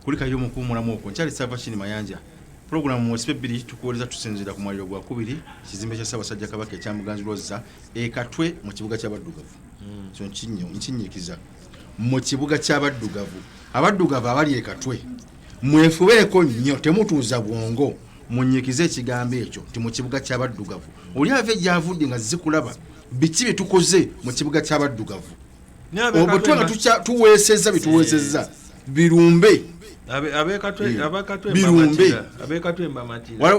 kulika yo mukumulamu okwo nkyali sava chini mayanja program mu spebili tukuwoleza tusinzira ku mwaliro gwa kubiri kizimbe kya Ssaabasajja Kabaka ekya Muganzirozza Katwe mu kibuga ky'Abaddugavu so nkinyikiza mu kibuga ky'Abaddugavu Abaddugavu abali Katwe mwefubeeko nnyo temutuuza bwongo munyikize ekigambo ekyo ti mu kibuga ky'Abaddugavu oli ave gyavudde nga zikulaba biki bye tukoze mu kibuga ky'Abaddugavu obutwa nga tuweesezza bituweesezza birumbe abekatwe mbamatira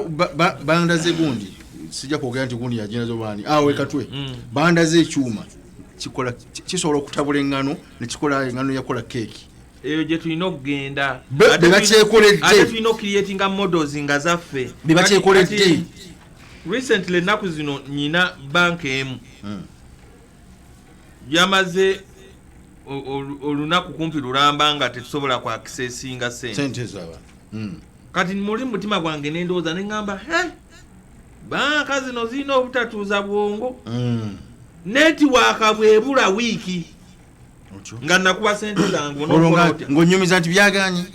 bandaze gundi sijja kwogera nti gundi yajenazo bani awe katwe bandaze ekyuma kikola kisobola okutabula engano ne kikola engano yakola keki eyo gye tulina okugenda ate tulina okcreatinga models nga zaffe bebakyekoledde recently ennaku zino nyina banka emu yamaze olunaku kumpi lulamba nga tetusobola ku accessinga sente zaba kati muri mutima gwange nendooza neŋŋamba banka zino zirina obutatuuza bwongo netiwaaka bwebula wiiki nga nakuba sente zange ng'onyumiza nti byaganye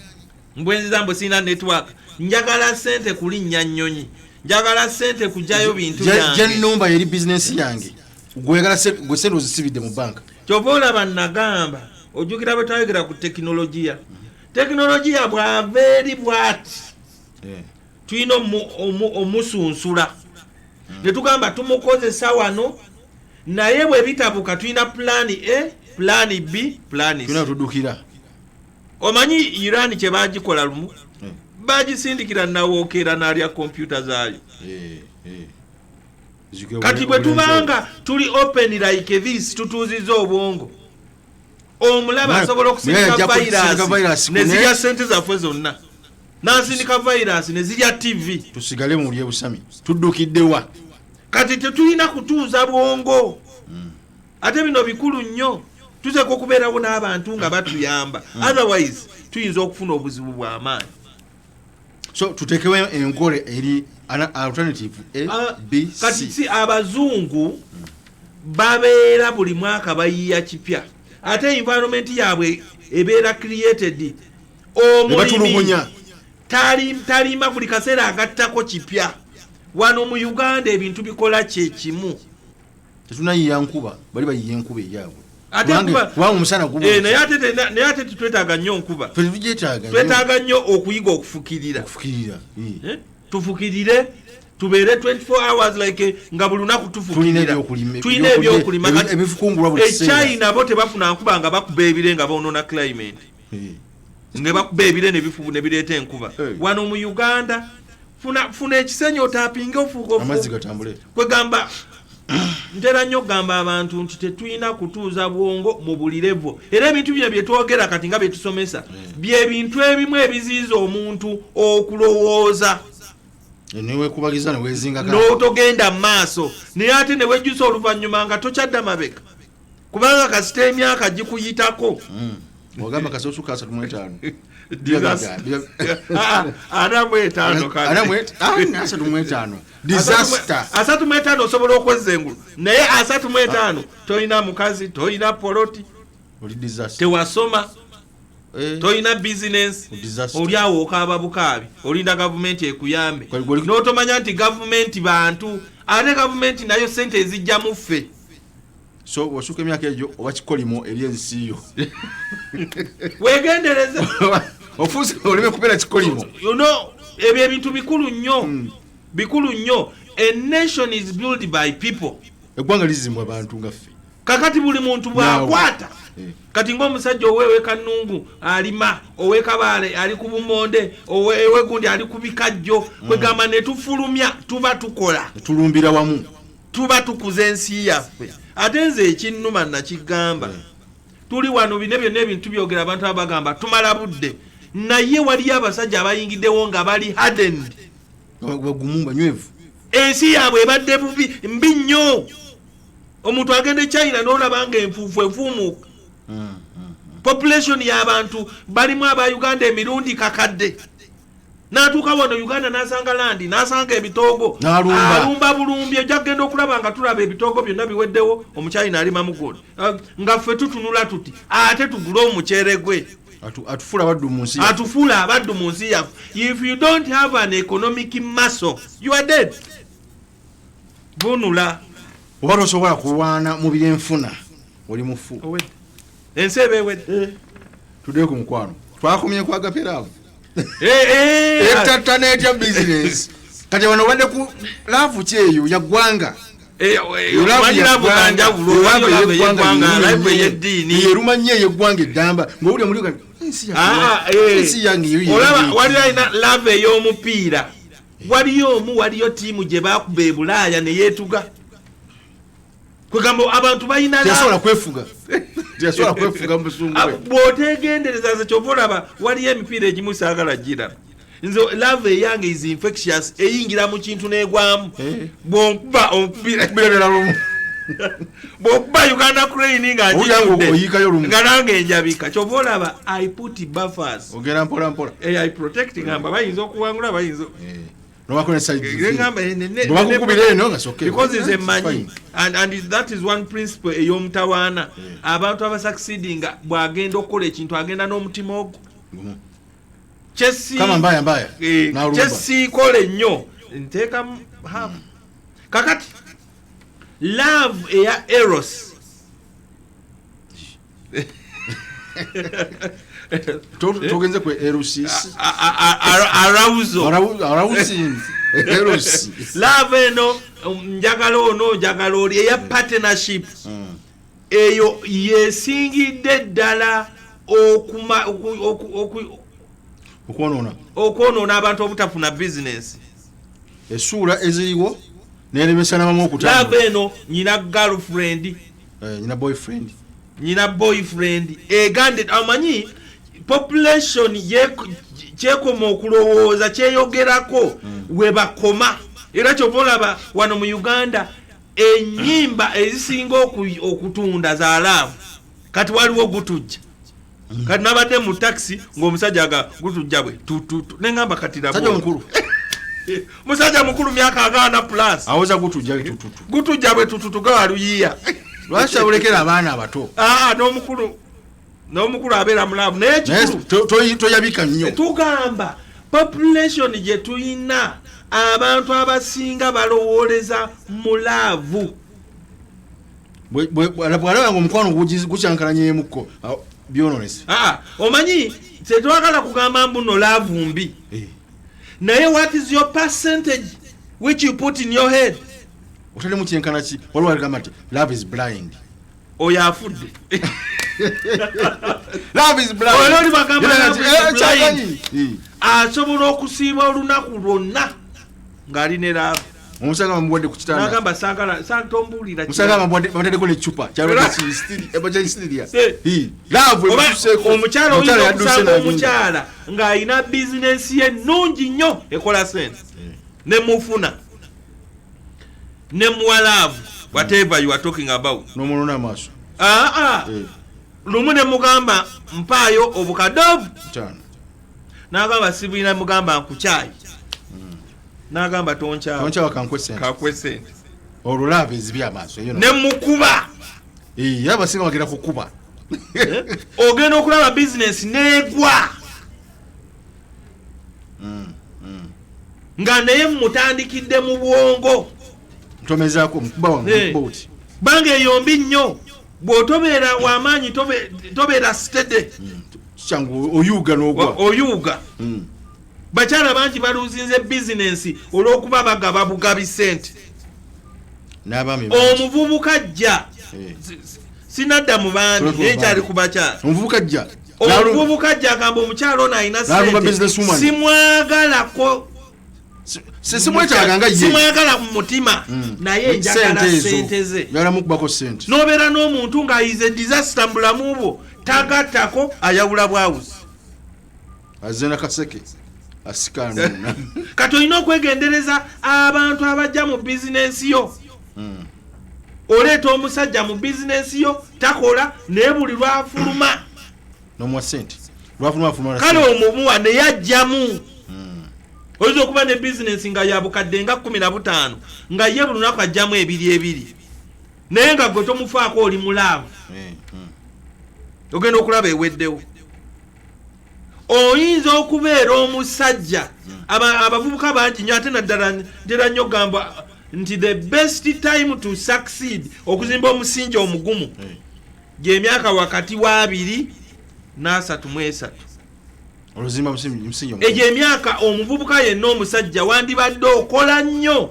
mbwenziza mbwe sirina netiwaaka njagala sente kulinnya nnyonyi njagala sente kujjayo bintu byange nnumba yeri bizinesi yange gwe sente ozisibidde mu banka kyova olaba nagamba ojjukira bwe twayogera ku tekinologiya bw'ava eri bw'ati tulina omusunsula ne tugamba tumukozesa wano naye bwe bitabuka tulina pulaani A pulaani B pulaani C tudukira omanyi Iran kye bagikola lumu bagisindikira nawookera n'alya kompyuta zaayo kati bwe tubanga tuli open like this tutuuziza obwongo omulaba asobola okusindika virus ne zirya sente zaffe zonna n'asindika virus ne zirya TV tusigale mu lye busami tuddukiddewa kati tetulina kutuuza bwongo ate bino bikulu nnyo tuteeka okubeerawo n'abantu nga batuyamba otherwise tuyinza okufuna obuzibu bw'amaanyi so tutekewo enkole eri alternative A B C kati si abazungu babeera buli mwaka bayiya kipya ate environment yaabwe ebeera created omulimi talima buli kaseera agattako kipya wano mu Uganda ebintu bikola kyekimu tetunayiya nkuba bali bayiya enkuba eyaabwe naye ate tetwetaaga nnyo nkuba twetaaga nnyo okuyiga okufukirira tufukirire tubeere 24 hours like nga buli lunaku tufukirira tulina ebyokulima eChina bo tebafuna nkuba nga bakuba ebire nga bonoona climate nga bakuba ebire ne bireeta enkuba wano mu Uganda funa ekisenyi otapinge ofuuka amazzi gatambule kwegamba ntera nnyo gamba abantu nti tetulina kutuuza bwongo mu buli levo era ebintu bino bye twogera kati nga bye tusomesa by'ebintu ebimu ebiziiza omuntu okulowooza neweekubagiza neweezinga n'otogenda mu maaso naye ate ne wejjusa oluvannyuma nga tokyadda mabega kubanga kasita emyaka gikuyitako wagamba kasoosuka 35 35 osobola okwezengulu naye 35 tolina mukazi tolina poloti tewasoma tolina bizinesi oli awo okaaba bukaabi olinda gavumenti ekuyambe n'otomanya nti gavumenti bantu ate gavumenti nayo sente ezijja mu ffe so wasuka emyaka egyo oba kikolimo ebyensi yo wegendereze ofuuse oleme kubeera kikolimo ebyo ebintu bikulu nnyo a nation is built by people eggwanga lizimbwa abantu nga ffe kakati buli muntu bwakwata kati ng'omusajja oweewe Kanungu alima owe Kabaale ali ku Bumonde oweewe gundi ali ku Bikajjo kwegamba ne tufulumya tuba tukola tulumbira wamu tuba tukuza ensi yaffe ate nze ekinnuma nakigamba tuli wano bine byonna ebintu byogera abantu abagamba tumala budde naye waliyo abasajja abayingiddewo nga bali hardened bagumu banywevu ensi yaabwe ebadde mbi nnyo omuntu agende China n'olaba nga enfuufu efuumuuka population y'abantu balimu aba Uganda emirundi kakadde n'atuuka wano Uganda n'asanga landi n'asanga ebitoogo alumba bulumbi ojja kugenda okulaba nga tulaba ebitoogo byonna biweddewo omukyayina alima mugondi nga ffe tutunula tuti ate tugule omuceere gwe atufula baddu mu nsi atufuula abaddu mu nsi yaffe. If you don't have an economic muscle you are dead. Bunula oba tosobola kulwana mu byenfuna oli mufu. ensi eba ewedde. Tudde ku mukwano twakomye ku agaperaavo etatta n'etya bizinesi kati wano obadde ku laavu kyeyo yaggwanga yeruma nnyo eyeggwanga eddamba ng'owulya mulio ensi yange olaba waliyo alina laavu ey'omupiira. Waliyo tiimu gye baakuba e Bulaaya ne yeetuga. Kwegamba abantu balina teyasobola kwefuga mu busungu bwe. Bw'otegendereza ze kyova olaba waliyo emipiira egimu saagala giraba. Nze lava eyange is infectious eyingira mu kintu n'egwamu. Bw'onkuba bw'okuba Uganda Crane nga nga nange enjabika. Kyova olaba I put buffers. Ogera mpola mpola. I protect ngamba bayinza okuwangula bayinza. Because it's a money and that is one principle ey'omutawaana. Abantu abasucceeding bw'agenda okukola ekintu agenda n'omutima ogwo. Kyesiikola ennyo nteekamu hafu. Kakati love eya Eros togenze ku Eros love eno njagala ono njagala oli eya partnership eyo yesingidde ddala okwonoona abantu obutafuna business. Essuula eziriwo neremesa n'abamu okutambula. Love eno nyina girlfriend nyina boyfriend egande amanyi population kyekoma okulowooza kyeyogerako we bakoma. Era kyova olaba wano mu Uganda ennyimba ezisinga okutunda za love kati waliwo gutujja. Kati nabadde mu taxi ng'omusajja aga gutujja bwe tututu nengamba kati musajja mukulu myaka 40+ awoza gutujja bwe tututu gawaluyiya. Lwaki abulekera abaana abato? N'omukulu abeera mulavu naye kikulu toyabika nnyo. Tugamba population gye tuyina abantu abasinga balowooleza mulavu. Bw'alaba ng'omukwano gukyankalanyeemukko byononese. Omanyi tetwagala kugamba mbuno laavu mbi. Naye what is your percentage which you put in your head? Otali mu kyenkana ki waliwo aligamba nti love is blind. Oyo afudde. Love is blind. Oli bagamba love is blind. Asobola okusiiba olunaku lwonna ng'ali ne laavu. Omusanga bamuwadde ku kitanda. Nagamba saagala santombuulira. Musanga bamuwaddeko n'eccupa kyalwa ekisiriya. Laavu emutuseeko. Omukyala oyinza okusanga omukyala ng'alina bizinesi ye nnungi nnyo ekola sente. Ne mufuna. Ne muwa laavu. Whatever you are talking about. N'omulona amaaso. Lumu ne mugamba mpaayo obukadovu. N'agamba sibulina mugamba nkukyayi. N'agamba tonkyawa kankwe sente. Olulava ezibya amaaso. Ne mukuba. Abasinga bagenda kukuba. Ogenda okulaba bizinesi n'egwa. Nga naye mutandikidde mu bwongo. Ntomezaako mukuba wange boti. Bange eyombi nnyo. Bw'otobeera w'amaanyi tobeera steady. Kyangu oyuuga n'ogwa. Oyuuga. Bakyala bangi baluzinze bizinesi olw'okuba bagaba bugabi sente. Omuvubuka ajja. Sinadda mu baami naye kyali ku bakyala. Omuvubuka ajja. Omuvubuka ajja agamba omukyala ono alina sente. Simwagalako. Simwagala mu mutima naye njagala sente ze. N'obeera n'omuntu ng'ayize disaster mu bulamu bwo tagattako ayawula bwawuzi. Azena kaseke. Asikana. Kati olina okwegendereza abantu abajja mu bizinesi yo. Oleeta omusajja mu bizinesi yo takola naye buli lwafuluma. N'omuwa sente. Lwafuluma. Kale omumuwa ne yajjamu. Oyinza okuba ne bizinesi nga yabukadde nga 15 nga ye buli lunaku ajjamu ebiri. Naye nga gwe tomufaako oli mulaavu. Ogenda okulaba eweddewo. oyinza okubeera omusajja abavubuka bangi nnyo ate naddala nnyo gamba nti the best time to succeed okuzimba omusingi omugumu gy'emyaka wakati wa 2 n'33 oluzimba musingi egyo emyaka omuvubuka yenna omusajja wandibadde okola nnyo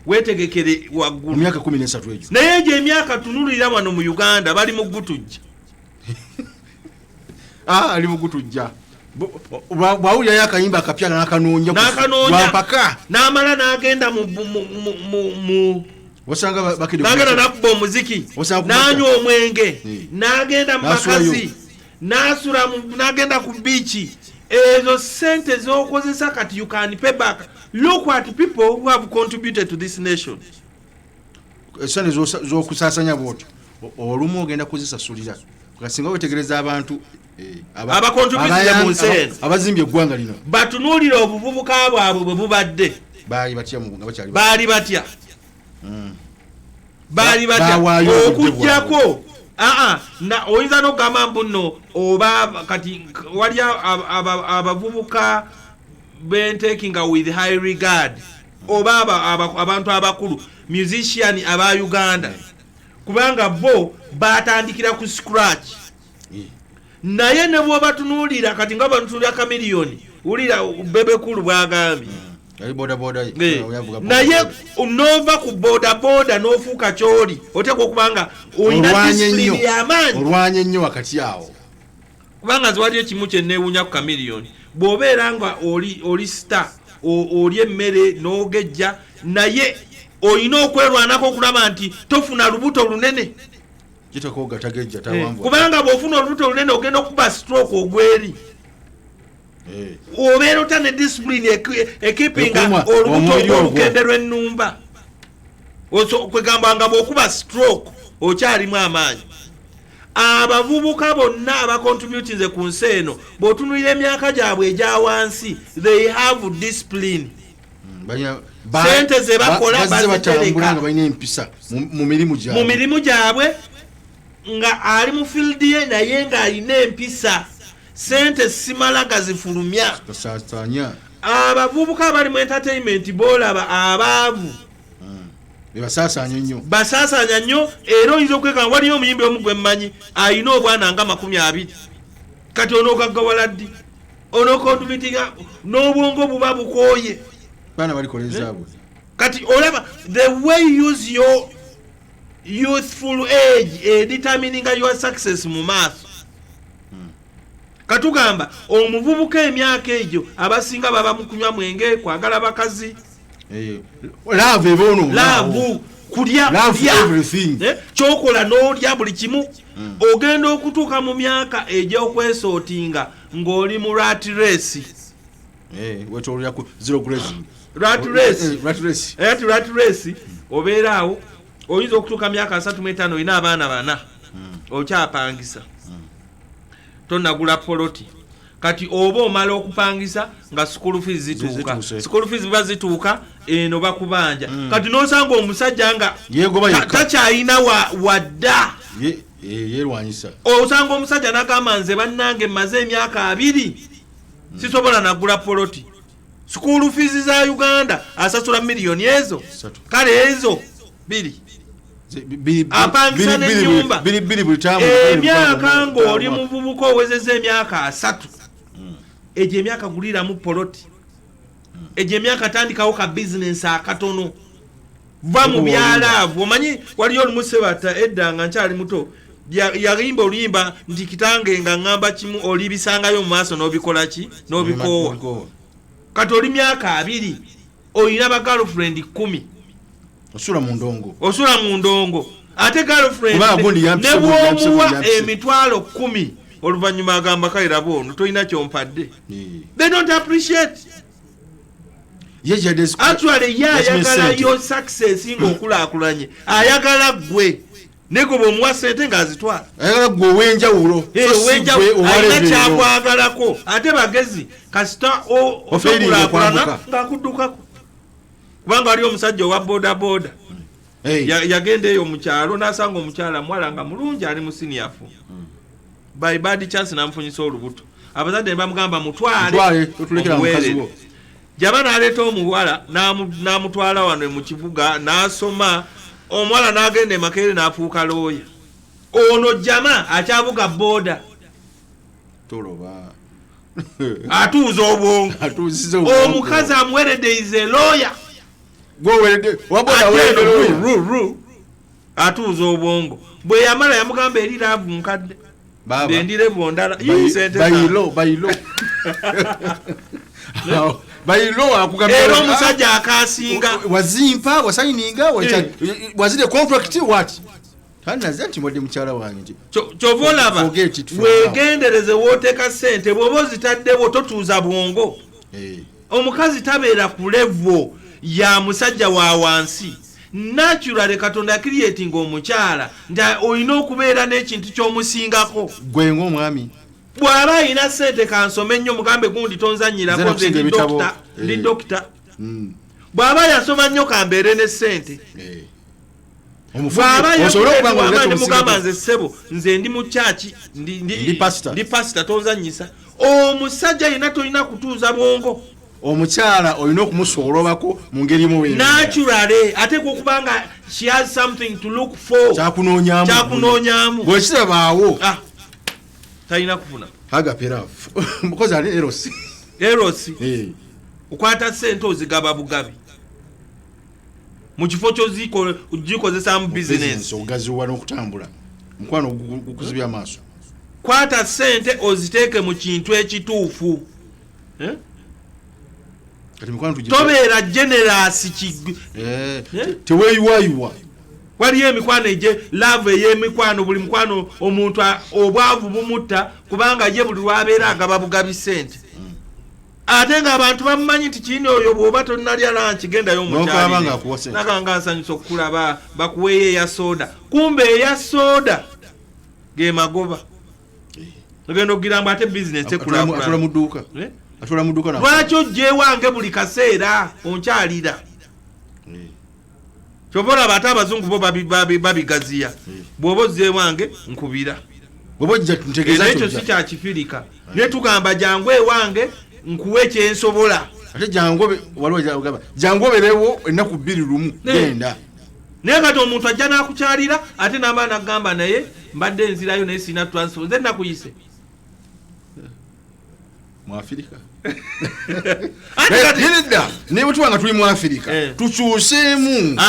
weetegekere waggulu emyaka 13 egyo naye egyo emyaka tunulira wano mu Uganda bali mu gutujja ali mu gutujja bwawulirayo akayimba akapya n'akanoonya mpaka n'amala n'agenda n'agenda n'akuba omuziki n'anywa omwenge n'agenda mu makazi n'asula n'agenda ku biiki ezo sente z'okozesa kati you can pay back. Look at people who have contributed to this nation. Sente z'okusaasanya bw'otyo olumu ogenda kuzisasulira singa wetegereza abantu abakontributinze mu nsi eno abazimbye eggwanga lino batunuulira obuvubuka bwabwe bwe bubadde baali batya okujjako oyinza n'okugamba mbuno oba kati wali abavubuka bentekinga with high regard oba abantu abakulu musician aba Uganda kubanga bo batandikira ku scratch naye ne bwoba tunuulira kati nga bantuulira kamiliyoni ulira bebekulu bwagambye naye nova ku bodaboda n'ofuuka kyoli oteekwa okubanga olina disipulini y'amaanyi olwanye nnyo wakati awo kubanga ziwaliyo kimu kyenneewuunya ku kamiliyoni bw'obeera nga oli star oli emmere n'ogejja naye olina okwerwanako okulaba nti tofuna lubuto lunene kubanga bw'ofuna olubuto lunene ogenda okuba stroke ogweri obeera otane discipline ekipinga olubuto olw'olukende lw'ennumba kwegamba nga bw'okuba stroke okyalimu amaanyi. Abavubuka bonna abacontributinze ku nsi eno bw'otunuulira emyaka gyabwe egya wansi they have discipline. Sente ze bakola bazitereka mu mirimu gyabwe nga ali mu field ye naye ng'alina empisa sente simala gazifulumya. Abavubuka abali mu entertainment boolaba abaavu basasanya nnyo era oyinza okwekanga waliyo omuyimbi omu gwe mmanyi alina obwana nga 20 kati onogaggawala ddi onokontributinga n'obwongo buba bukooye kati olaba the way you use your youthful age determining your success mu maaso. Katugamba omuvubuka emyaka egyo abasinga baba mu kunywa mwenge kwagala bakazi laavu kulya kyokola n'olya buli kimu ogenda okutuuka mu myaka egy'okwesootinga ng'oli mu rat race. Rat race obeera awo oyinza okutuuka myaka 35 olina abaana 4 okyapangisa tonagula poloti kati oba omala okupangisa nga school fees zituuka school fees biba zituuka eno bakubanja kati nosanga omusajja nga takyayina wadda yerwanyisa osanga omusajja nagamba nze bannange maze emyaka 2 sisobola nagula poloti school fees za Uganda asasula miliyoni ezo kale ezo 2 apangisa n'ennyumba emyaka ng'oli muvubuka owezeza emyaka 3 egyo emyaka guliramu poloti egyo emyaka tandikawo ka bizinensi akatono va mu byalaavu. Omanyi waliyo olumusebata edda nga nkyali muto yayimba oluyimba nti kitange nga ngamba kimu olibisangayo mu maaso n'obikola ki n'obikoowa kati oli myaka 2 olina ba girlfriend 10 osula mu ndongo ate girlfriend ne bwomuwa emitwalo 10 oluvannyuma agamba kayira bono tolina kyompadde. They don't appreciate. Actually ayagala yo success ng'okulaakulanye ayagala gwe nego bwomuwa sente ng'azitwala ayagala gwe ow'enjawulo alina kyakwagalako ate bagezi kasita okulaakulana ng'akuddukako kubanga wali omusajja owa bodaboda yagenda eyo mu kyalo n'asanga omukyala mwala nga mulungi ali mu siniafu by bad chance n'amufunyisa olubuto abazadde bamugamba mutwale tulekera mukazi wo jaba n'aleeta omuwala n'amutwala wano mu kibuga n'asoma omuwala n'agenda Makerere n'afuuka looya ono jama akyavuga boda toloba atuuza obwongo omukazi amuweredde ize looya atuuza obwongo bwe yamala yamugamba eri laavu nkadde bendire bondala bayilo akugambye era omusajja akasinga wazimpa wasayininga wazide contract what tanaze nti mwade mukyala wange kyova olaba wegendereze wooteeka ssente bw'oba ozitaddewo totuuza bwongo omukazi tabeera ku levo ya musajja wa wansi naturally Katonda creating omukyala nti olina okubeera n'ekintu ky'omusingako gwe ng'omwami bw'aba alina ssente kansome nnyo mugambe gundi tonzanyirako nze ndi dokita bw'aba yasoma nnyo kambeere ne ssente bw'aba yakuleewamanyi mugamba nze ssebo nze ndi mu kyaki ndi pasita tonzanyisa omusajja yina tolina kutuuza bwongo omukyala olina okumusoolobako mu ngeri naturally ate okubanga she has something to look for kyakunoonyaamu bwekirabaawo talina kufuna agaperafu mukozi ali erosi okwata ssente ozigaba bugabi mu kifo ky'ogikozesa mu bizinesi ogaziwa n'okutambula mukwano gukuzibya amaaso kwata ssente oziteeke mu kintu ekituufu tobeera generasi teweeyiwayiwa waliyo emikwano laavu ey'emikwano buli mukwano omuntu obwavu bumutta kubanga ye buli lwabeera agaba bugabi ssente ate ng'abantu bamumanyi nti kiini oyo bw'oba tonnalya lanki gendayo omukyalinaga nsanyusa okukulaba bakuweeyo eya sooda kumbe eya sooda ge magoba ogenda okugiramba ate bizinesi tekulaakulana mu dduuka lwaki ojjeewange buli kaseera onkyalira kyova olaba ate abazungu bo babigaziya bw'oba ozzeewange nkubira ekyo si kyakifirika naye tugamba jangu ewange nkuwe ekyensobola ate jangu oberewo ennaku 2 genda naye kati omuntu ajja n'akukyalira ate n'aba nagamba naye mbadde nzirayo naye sina transfer nze nakuyise mu Afirika naye bwe tuba nga tuli mu Afirika tukyuseemu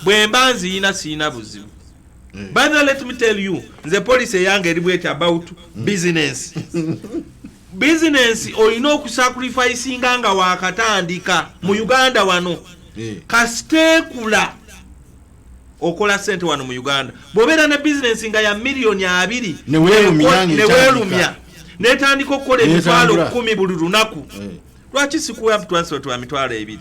bwe mba nziyina siina buzibu by the way, let me tell you nze policy eyange eri bweti about business olina okusacrificinga nga wakatandika mu Uganda wano kasiteekula okola sente wano mu Uganda bw'obeera ne business nga ya miliyoni 2 neweerumya netandika okukola emitwalo 10 buli lunaku lwaki sikuwa transfer twa mitwalo 2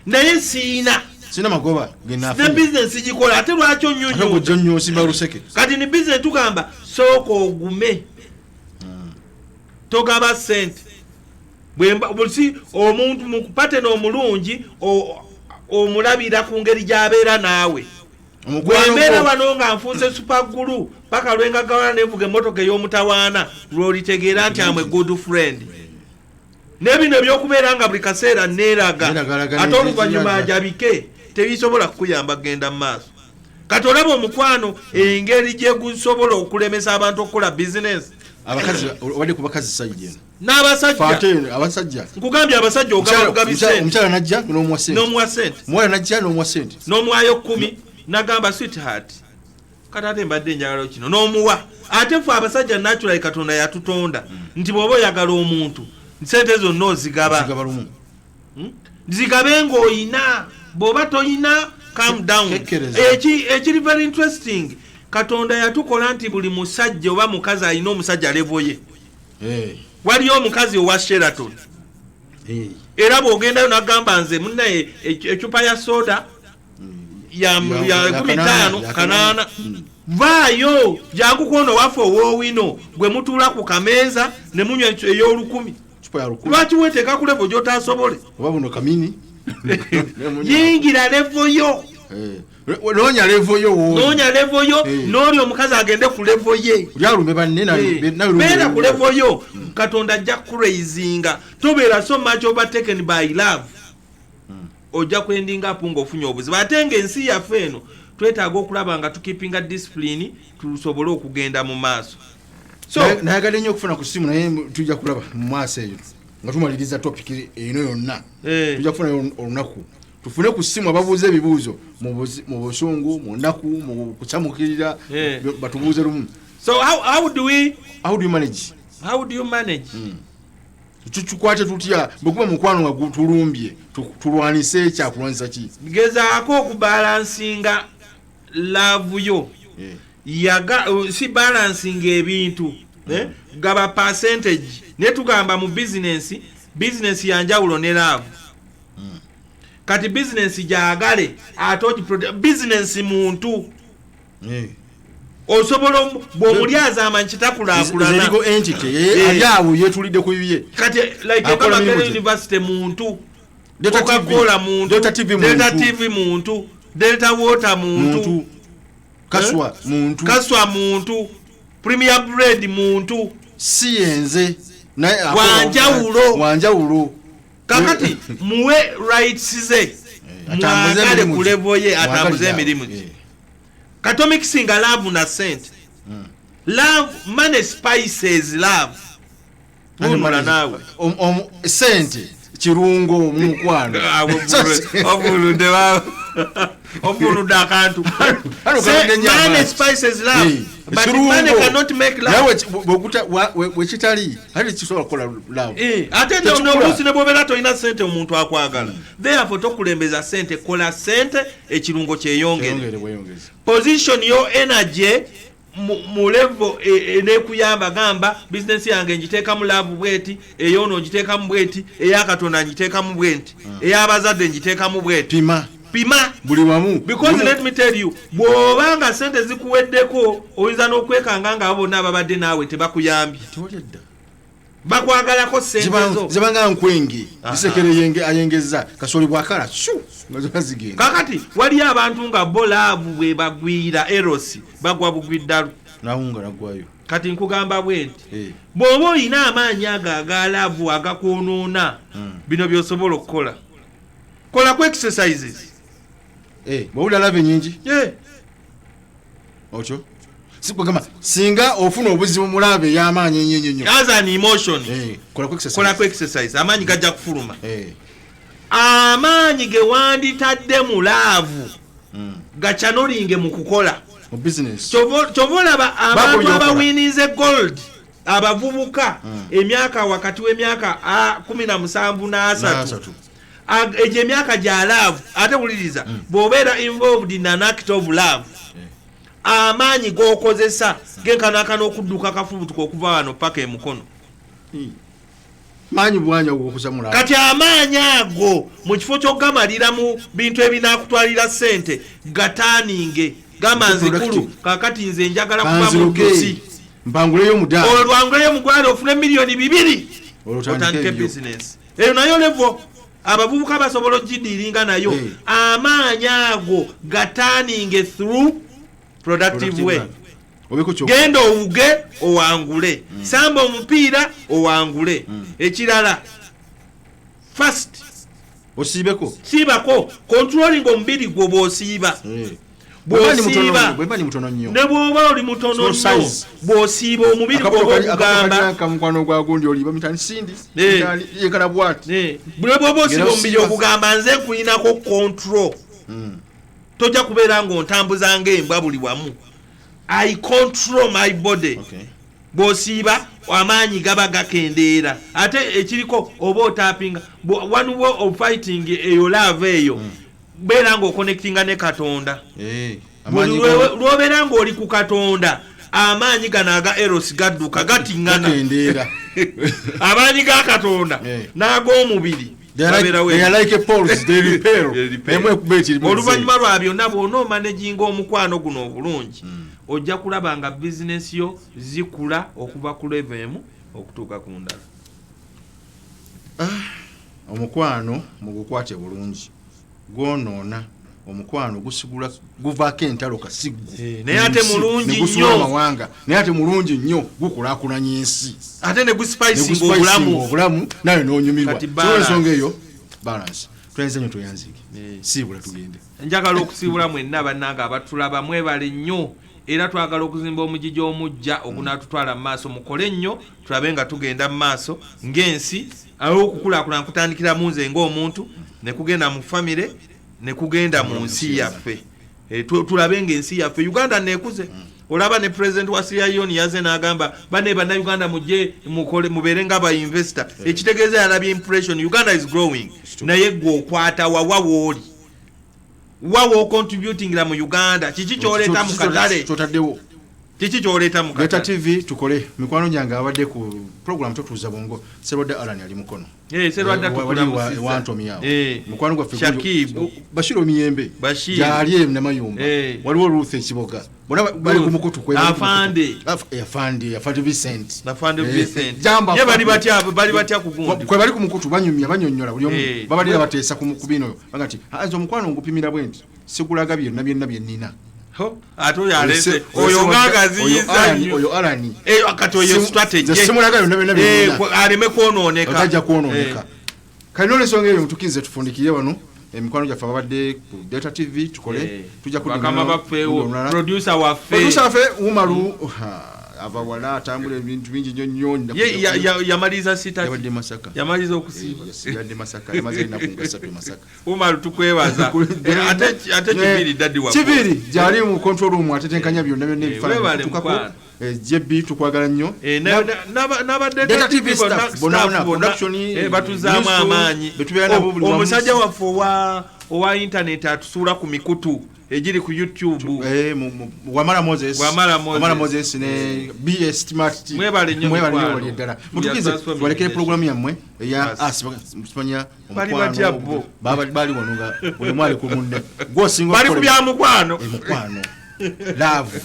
naye sina magoba ne business gikola ate lwaki onyonyo kati ni business tugamba sooka ogume togaba sente bulisi omuntu mukupate n'omulungi omulabira ku ngeri gy'abeera naawe bwembeera wano nga nfunze supagulu paka lwenga gawana nevuga emmotoka ey'omutawaana lwolitegeera nti amwe good friend n'ebino ebyokubeera nga buli kaseera neeraga ate oluvannyuma ajabike tebisobola kukuyamba kugenda mu maaso kati olaba omukwano engeri gye gusobola okulemesa abantu okukola bizinesi abakazi wadde ku bakazi sajja n'abasajja nkugambye abasajja ogaba bugabi ssente omukyala najja n'omuwa ssente muwala najja n'omuwa ssente n'omuwayo 10 nagamba sweetheart kati ate mbadde njagala kino n'omuwa ate ffe abasajja naturally Katonda yatutonda nti bw'oba oyagala omuntu ssente zonna ozigaba zigabe ng'oyina bw'oba toyina calm down ekiri very interesting Katonda yatukola nti buli musajja oba mukazi alina omusajja levo ye waliyo omukazi owa Sheraton era bw'ogendayo nagamba nze munnaye ecupa ya soda ya 15 kanaana vaayo jangu kuona waffe owoowino gwe mutuula ku kameeza ne munywa ey'olukumi lwaki weteeka ku levo gy'otasobole oba buno kamini yingira levo yo Noonya level yo n'oli omukazi agende ku level ye yalume banne beera ku level yo Katonda ajja kuraisinga tobeera so much overtaken by love ojja kwendinga apo ng'ofunye obuzibu ate ng'ensi yaffe eno twetaaga okulaba nga tukipinga discipline tusobole okugenda mu maaso nayagadde nnyo okufuna ku ssimu naye tujja kulaba mu maaso eyo nga tumaliriza topic eno yonna tujja kufuna olunaku tufune ku ssimu ababuuza ebibuuzo mu busungu mu nnaku mu kucamukirira batubuuze lumu. So how do you manage tukikwate tutya bwekuba mukwano nga tulumbye tulwanise ekyakulwanisa ki gezaako okubalansinga love yo si balancing ebintu gaba percentage ne tugamba mu business yanjawulo ne love kati business jaagale atoji business muntu osobola bw'omulyaza amanyi kitakulakulana zerigo entity alyawo yetulidde ku bibye kati like Kabaka University muntu Coca-Cola muntu Delta TV muntu Delta Water muntu Kaswa muntu Premier Bread muntu siyenze wanjawulo kakati muwe rights ze mwagale ku level ye atambuze emirimu kato mixinga love na sente love money spices love umula nawe sente kirungo mukwano obulunde wa obulunde akantu money spices love but money cannot make love wechitali hali kisobola kola love ate n'obusi ne bwobera toyina sente omuntu akwagala therefore tokulembeza sente kola sente ekirungo kyeyongere position yo energy mu level enekuyamba gamba business yange njiteeka mu love bweti eyono njiteeka mu bweti eyakatonda njiteeka mu bweti eyabazadde njiteeka mu bweti pima buli wamu because let me tell you bwobanga sente zikuweddeko oyinza n'okwekanga nga abo n'ababadde naawe tebakuyambye bakwagalako sente zo zibanga nkwenge zisekere yenge ayengeza kasoli bwakala nga zigenda kakati wali abantu nga bolavu bwe bagwira erosi bagwa bugwiddalu naunga nagwayo kati nkugamba bwenti bw'oba oyina amaanyi agalavu agakonoona bino byosobola okukola kola ku exercises bwawulira lave nyingi okyo sikugamba singa ofuna obuzibu mulabe y'amaanyi ennyo as an emotion kola ku exercise amaanyi gajja kufuluma amaanyi ge wanditadde mu laavu gachanolinge mu kukola mu business chovolaba abantu abawinize gold abavubuka emyaka wakati w'emyaka 17 na 3 eje emyaka gya love ate wuliriza bw'obeera involved in an act of love amaanyi g'okozesa genkanakana okudduka kafubutuka okuva wano paka emukono maanyi bwanya okusamula kati amaanyi ago mu kifo ky'ogamalira mu bintu ebinaakutwalira ssente gataaninge gamba nzikulu kakati nze njagala kuba muguzi mpanguleyo mudaala olwanguleyo mugwale ofune miliyoni 2 otandike business eyo nayo levo abavubuka basobola ogidiiringa nayo amaanyi ago gataaninge through productive way genda owuge owangule samba omupiira owangule ekirala first osiibeko siibako controlling omubiri gwo bw'osiiba bw'osiiba ne bw'oba oli mutono nnyo bw'osiiba omubiri gwoba okugamba kamukwano gwagundi oliba mitani sindi yekala bwati ne bw'oba osiiba omubiri okugamba nze nkuyinako control tojja kubeera ng'ontambuza ng'embwa buli wamu I control my body bw'osiiba amaanyi gaba gakendeera ate ekiriko oba otapinga one way of fighting eyo love eyo beera ng'oconnectinga ne Katonda lw'obeera ng'oli ku Katonda amaanyi gano aga eros gadduka gatiŋŋana amaanyi ga Katonda n'ag'omubiri oluvannyuma lwa byonna bw'ona omanaginga omukwano guno obulungi ojja kulaba nga bizinesi yo zikula okuva ku level emu okutuuka ku ndala. Omukwano mugukwate bulungi gwonoona omukwano gusigula guvaako entalo kasiggu naye ate mulungi nnyo amawanga naye ate mulungi nnyo gukulaakulanya ensi ate ne guspicinga obulamu naye n'onyumirwa ensonga eyo balance twenze nnyo tweyanzike siibula tugende njagala okusiibula mwenna bannanga abatulaba mwebale nnyo era twagala okuzimba omugigi omujja ogunaatutwala mu maaso mukole nnyo tulabe nga tugenda mu maaso ng'ensi awo okukulaakulana kutandikira mu nze ng'omuntu ne kugenda mu famire ne kugenda mu nsi yaffe tulabe ng'ensi yaffe Uganda neekuze olaba ne president wa Sierra Leone yaze n'agamba bane bannayuganda mujje mubeere ng'aba investor ekitegeeza yalabye impression Uganda is growing naye gwe okwata wawa wooli wawo contributing mu Uganda kiki kyoleta mu katale totaddewo kiki kyoleta mu katale TV tukole mikwano nyange abadde ku program totuuza bongo Serwadda Alan ali mukono Serwadda tukula wantomiyao mukwano gwaffe Shakibu Bashiro Miyembe jali namayumba waliwo Ruth Ekiboga bona bali ku mukutu kwe afande Vincent ye bali batya kugundi kwe bali ku mukutu banyonyola buli omu babadde bateesa ku bino bagati azo omukwano ngupimira bwenti sigulaga byonna nina ato yalese oyo ngagaziyiza oyo Alani akati oyo strategy simulaga yonna aleme kwononeka ajja kwononeka kali nole songa eyo mutukize tufundikire wano emikwano gyaffe abadde ku Delta TV tukole tujja kudima producer waffe Umaru ava wala atambula ebintu bingi nnyo yamaliza sita yabadde Masaka yamaliza okusiiba yabadde Masaka yamaze na kunga Masaka Umaru tukwebaza ate kibiri dadi wa kibiri jali mu control room atetenkanya byonna ebifana tukako JB tukwagala nnyo n'abadde Delta TV staff bona production batuzaamu amaanyi omusajja waffe owa internet atusuula ku mikutu ejiri ku YouTube Wamala Moses ne BS Smart mwebale nnyo ddala mutukize walekere program yammwe eya Spanya omukwano bali wano nga buli mwali ku munne gwosinga bali ku bya mukwano love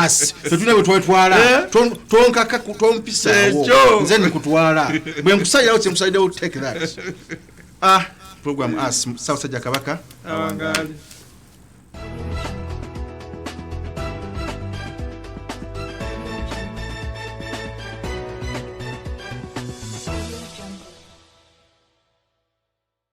us tetuna bwe twetwala tonkaka tompisa nze nikutwala bwe nkusayirawo kye nkusayiddewo take that program us South Sajja Kabaka awangali